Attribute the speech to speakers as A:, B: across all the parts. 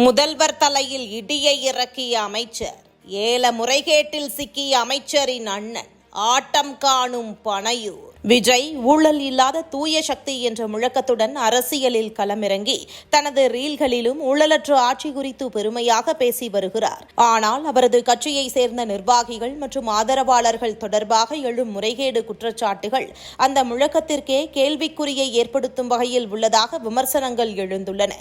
A: முதல்வர் தலையில் இடியை இறக்கிய அமைச்சர். ஏல முறைகேட்டில் சிக்கிய அமைச்சரின் அண்ணன் ஆட்டம் காணும் பனையூர். விஜய் ஊழல் இல்லாத தூய சக்தி என்ற முழக்கத்துடன் அரசியலில் களமிறங்கி தனது ரீல்களிலும் ஊழலற்ற ஆட்சி குறித்து பெருமையாக பேசி வருகிறார். ஆனால் அவரது கட்சியை சேர்ந்த நிர்வாகிகள் மற்றும் ஆதரவாளர்கள் தொடர்பாக எழும் முறைகேடு குற்றச்சாட்டுகள் அந்த முழக்கத்திற்கே கேள்விக்குறியை ஏற்படுத்தும் வகையில் உள்ளதாக விமர்சனங்கள் எழுந்துள்ளன.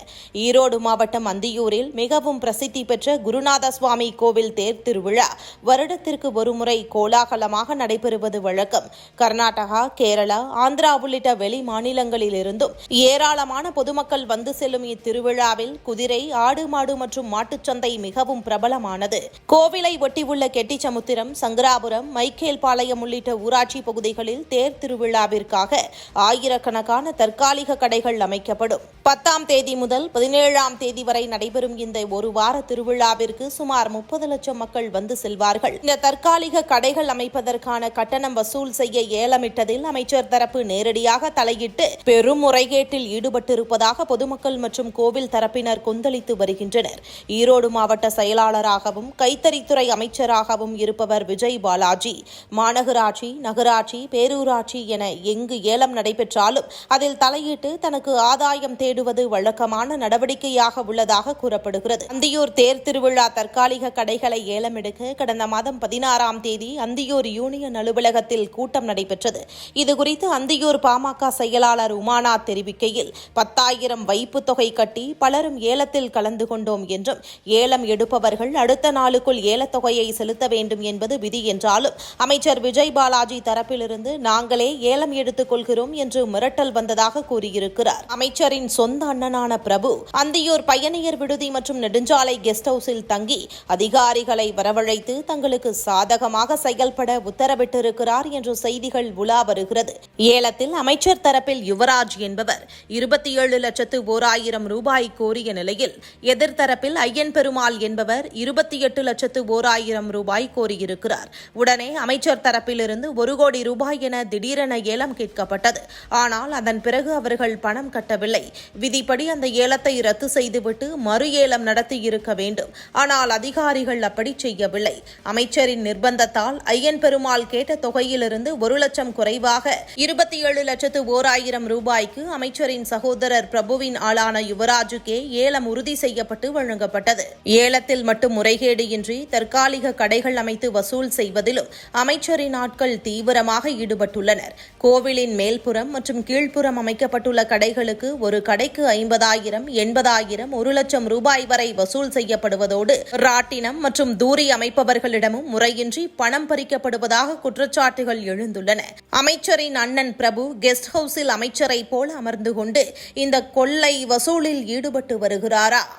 A: ஈரோடு மாவட்டம் அந்தியூரில் மிகவும் பிரசித்தி பெற்ற குருநாத சுவாமி கோவில் தேர் திருவிழா வருடத்திற்கு ஒருமுறை கோலாகலமாக நடைபெறுவது வழக்கம். கர்நாடகா, கேரளா, ஆந்திரா உள்ளிட்ட வெளி மாநிலங்களிலிருந்தும் ஏராளமான பொதுமக்கள் வந்து செல்லும் இத்திருவிழாவில் குதிரை, ஆடு, மாடு மற்றும் மாட்டுச்சந்தை மிகவும் பிரபலமானது. கோவிலை ஒட்டியுள்ள கெட்டிச்சமுத்திரம், சங்கராபுரம், மைக்கேல்பாளையம் உள்ளிட்ட ஊராட்சி பகுதிகளில் தேர் திருவிழாவிற்காக ஆயிரக்கணக்கான தற்காலிக கடைகள் அமைக்கப்படும். 10ஆம் தேதி முதல் 17ஆம் தேதி வரை நடைபெறும் இந்த ஒரு வார திருவிழாவிற்கு சுமார் 30 லட்சம் மக்கள் வந்து செல்வார்கள். இந்த தற்காலிக கடைகள் அமைப்பதற்கான கட்டணம் வசூல் செய்ய ஏலமிட்டதில் அமைச்சர் தரப்பு நேரடியாக தலையிட்டு பெரும் முறைகேட்டில் ஈடுபட்டிருப்பதாக பொதுமக்கள் மற்றும் கோவில் தரப்பினர் கொந்தளித்து வருகின்றனர். ஈரோடு மாவட்ட செயலாளராகவும் கைத்தறித்துறை அமைச்சராகவும் இருப்பவர் விஜய் பாலாஜி. மாநகராட்சி, நகராட்சி, பேரூராட்சி என எங்கு ஏலம் நடைபெற்றாலும் அதில் தலையிட்டு தனக்கு ஆதாயம் தேடுவது வழக்கமான நடவடிக்கையாக உள்ளதாக கூறப்படுகிறது. அந்தியூர் தேர் திருவிழா தற்காலிக கடைகளை ஏலமெடுக்க கடந்த மாதம் 16ஆம் தேதி அந்தியூர் யூனியன் அலுவலகத்தில் கூட்டம் நடைபெற்றது. இதுகுறித்து அந்தியூர் பாமக செயலாளர் உமாநாத் தெரிவிக்கையில் 10,000 வைப்புத் தொகை கட்டி பலரும் ஏலத்தில் கலந்து கொண்டோம் என்றும் ஏலம் எடுப்பவர்கள் அடுத்த நாளுக்குள் ஏலத்தொகையை செலுத்த வேண்டும் என்பது விதி என்றாலும் அமைச்சர் விஜய் பாலாஜி தரப்பிலிருந்து நாங்களே ஏலம் எடுத்துக் கொள்கிறோம் என்று மிரட்டல் வந்ததாக கூறியிருக்கிறார். அமைச்சரின் சொந்த அண்ணனான பிரபு அந்தியூர் பயணியர் விடுதி மற்றும் நெடுஞ்சாலை கெஸ்ட் ஹவுஸில் தங்கி அதிகாரிகளை வரவழைத்து தங்களுக்கு சாதகமாக செயல்பட உத்தரவிட்டிருக்கிறார் என்ற செய்திகள் உலா வருகிறது. ஏலத்தில் அமைச்சர் தரப்பில் யுவராஜ் என்பவர் 27,01,000 ரூபாய் கோரிய நிலையில் எதிர்த்தரப்பில் ஐயன் பெருமாள் என்பவர் 28,01,000 ரூபாய் கோரியிருக்கிறார். உடனே அமைச்சர் தரப்பிலிருந்து 1 கோடி ரூபாய் என திடீரென ஏலம் கேட்கப்பட்டது. ஆனால் அதன் பிறகு அவர்கள் பணம் கட்டவில்லை. விதிப்படி அந்த ஏலத்தை ரத்து செய்துவிட்டு மறு ஏலம் நடத்தியிருக்க வேண்டும். ஆனால் அதிகாரிகள் அப்படி செய்யவில்லை. அமைச்சரின் நிர்பந்தத்தால் ஐயன் பெருமாள் கேட்ட தொகையிலிருந்து 1 லட்சம் குறைவாக 27,01,000 ரூபாய்க்கு அமைச்சரின் சகோதரர் பிரபுவின் ஆளான யுவராஜுக்கே ஏலம் உறுதி செய்யப்பட்டு வழங்கப்பட்டது. ஏலத்தில் மட்டும் முறைகேடு இன்றி தற்காலிக கடைகள் அமைத்து வசூல் செய்வதிலும் அமைச்சரின் ஆட்கள் தீவிரமாக ஈடுபட்டுள்ளனர். கோவிலின் மேல்புறம் மற்றும் கீழ்ப்புறம் அமைக்கப்பட்டுள்ள கடைகளுக்கு ஒரு கடைக்கு 50,000, 80,000, 1 லட்சம் ரூபாய் வரை வசூல் செய்யப்படுவதோடு ராட்டினம் மற்றும் தூரி அமைப்பவர்களிடமும் முறையின்றி பணம் பறிக்கப்படுவதாக குற்றச்சாட்டுகள் எழுந்துள்ளன. அமைச்சரின் அண்ணன் பிரபு கெஸ்ட் ஹவுஸில் அமைச்சரை போல அமர்ந்து கொண்டு இந்த கொள்ளை வசூலில் ஈடுபட்டு வருகிறாரா?